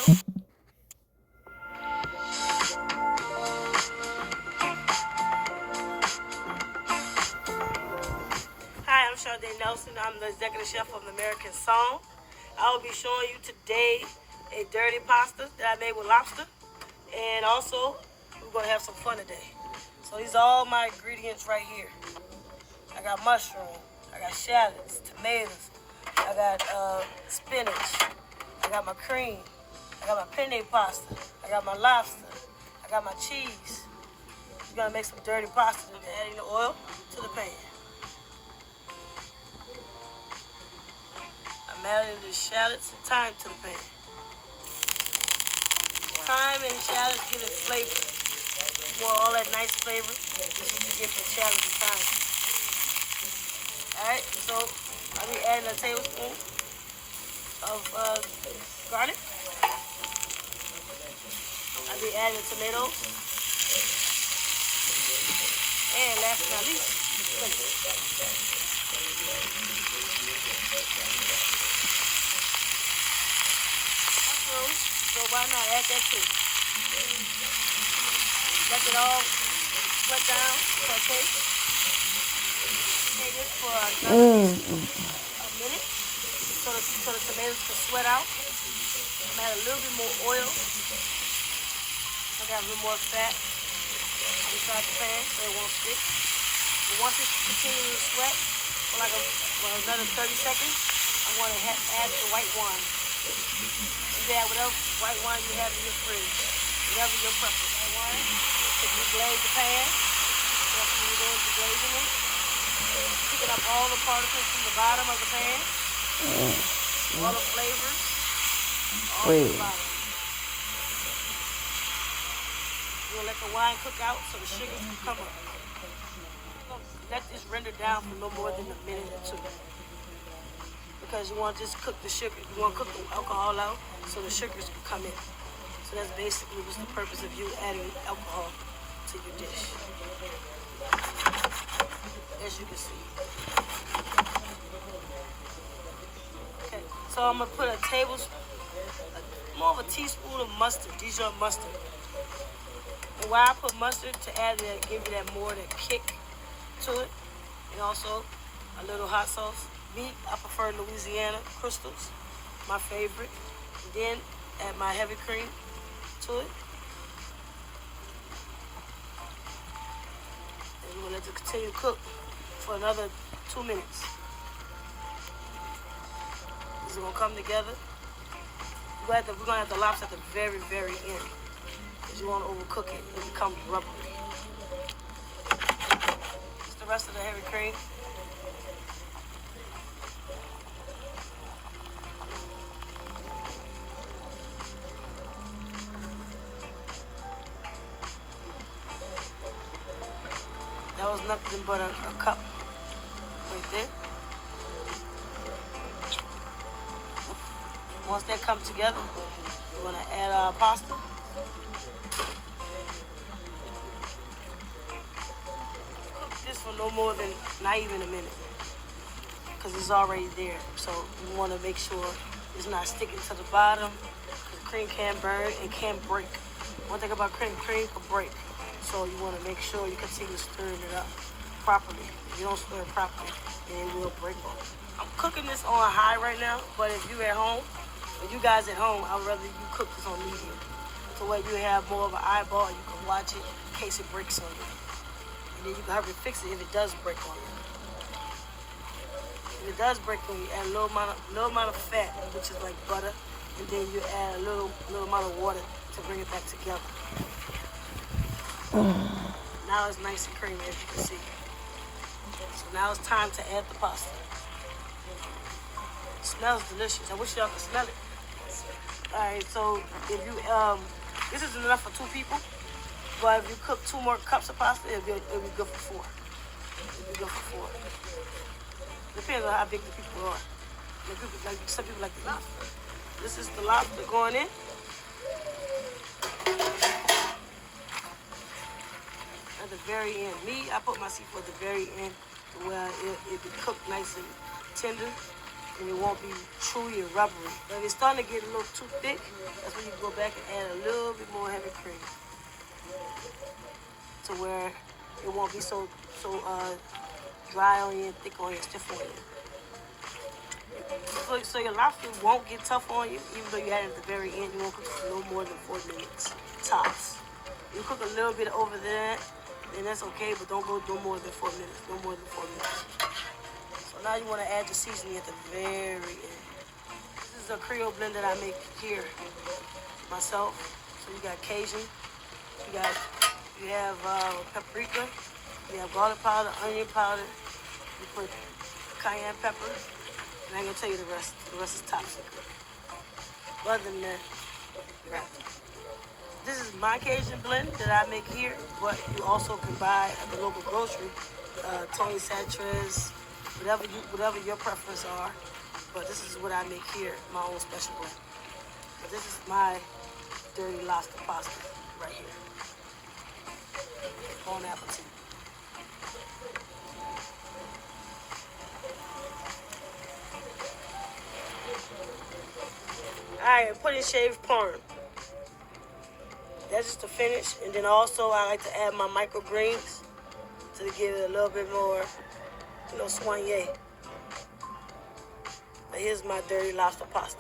Hi, I'm Sade Nelson. I'm the executive chef of the American Song. I will be showing you today a dirty pasta that I made with lobster. And also, we're going to have some fun today. So these are all my ingredients right here. I got mushroom. I got shallots, tomatoes. I got spinach. I got my cream. I got my penne pasta. I got my lobster. I got my cheese. We're going to make some dirty pasta and adding the oil to the pan. I'm adding the shallots and thyme to the pan. Thyme and shallots give it flavor. You want all that nice flavor, this is you get the shallots and thyme. Alright, so I'll be adding a tablespoon of garlic. I'll be adding the tomatoes. And last but not least, mushrooms, so why not add that too? Let it all sweat down, saute. Okay, this for a minute, so the tomatoes can sweat out. I'm gonna add a little bit more oil. I got a little more fat inside the pan so it won't stick. But once it continues to sweat for like another 30 seconds, I want to add the white wine. You can add whatever white wine you have in your fridge, whatever your preference. White wine, if you glaze the pan, that's when you're doing the glazing it. Picking up all the particles from the bottom of the pan, all the flavors, all the bottom. You'll let the wine cook out so the sugar can come up. Let this render down for no more than a minute or two. Because you want to just cook the sugar, you want to cook the alcohol out so the sugars can come in. So that's basically what's the purpose of you adding alcohol to your dish. As you can see. Okay, so I'm going to put a tablespoon, more of a teaspoon of mustard, Dijon mustard. And why I put mustard to add that, give you that more that kick to it, and also a little hot sauce. Me, I prefer Louisiana crystals, my favorite. And then add my heavy cream to it. And we're gonna let it continue to cook for another 2 minutes. This is gonna come together. We're gonna have the lobster at the very, very end. You want to overcook it, it becomes rubbery. It's the rest of the heavy cream. That was nothing but a cup right there. Once they come together, we're going to add our pasta. For no more than not even a minute, because it's already there. So you want to make sure it's not sticking to the bottom, because cream can burn and can break. One thing about cream can break. So you want to make sure you continue stirring it up properly. If you don't stir it properly, then it will break off. I'm cooking this on high right now, but if you're at home, or you guys at home, I'd rather you cook this on medium. So where you have more of an eyeball, you can watch it in case it breaks on you. And then you can hurry fix it if it does break on you. If it does break on you, add a little amount of fat, which is like butter, and then you add a little amount of water to bring it back together. Now it's nice and creamy, as you can see. So now it's time to add the pasta. It smells delicious. I wish y'all could smell it. All right, so if you this is enough for 2 people. But if you cook 2 more cups of pasta, it'll be good for 4. It'll be good for 4. Depends on how big the people are. Some people like the lobster. This is the lobster going in. At the very end. Me, I put my seafood at the very end where it be cooked nice and tender. and it won't be chewy or rubbery. But if it's starting to get a little too thick, that's when you go back and add a little bit more heavy cream to where it won't be so dry on you and thick on you, stiff on you. So your lobster won't get tough on you, even though you add it at the very end. You won't cook it for no more than 4 minutes, tops. You cook a little bit over that, then that's okay, but don't go no more than 4 minutes, no more than 4 minutes. So now you want to add your seasoning at the very end. This is a Creole blend that I make here myself. So you got Cajun, you have paprika, you have garlic powder, onion powder, you put cayenne pepper, and I ain't gonna tell you the rest. The rest is top secret. But other than that, right. This is my Cajun blend that I make here, but you also can buy at the local grocery, Tony Sanchez, whatever your preference are. But this is what I make here, my own special blend. But this is my dirty lobster pasta right here. Bon appetit. Alright, put in shaved parm. That's just the finish. And then also I like to add my microgreens to give it a little bit more, soigné. But here's my dirty lobster pasta.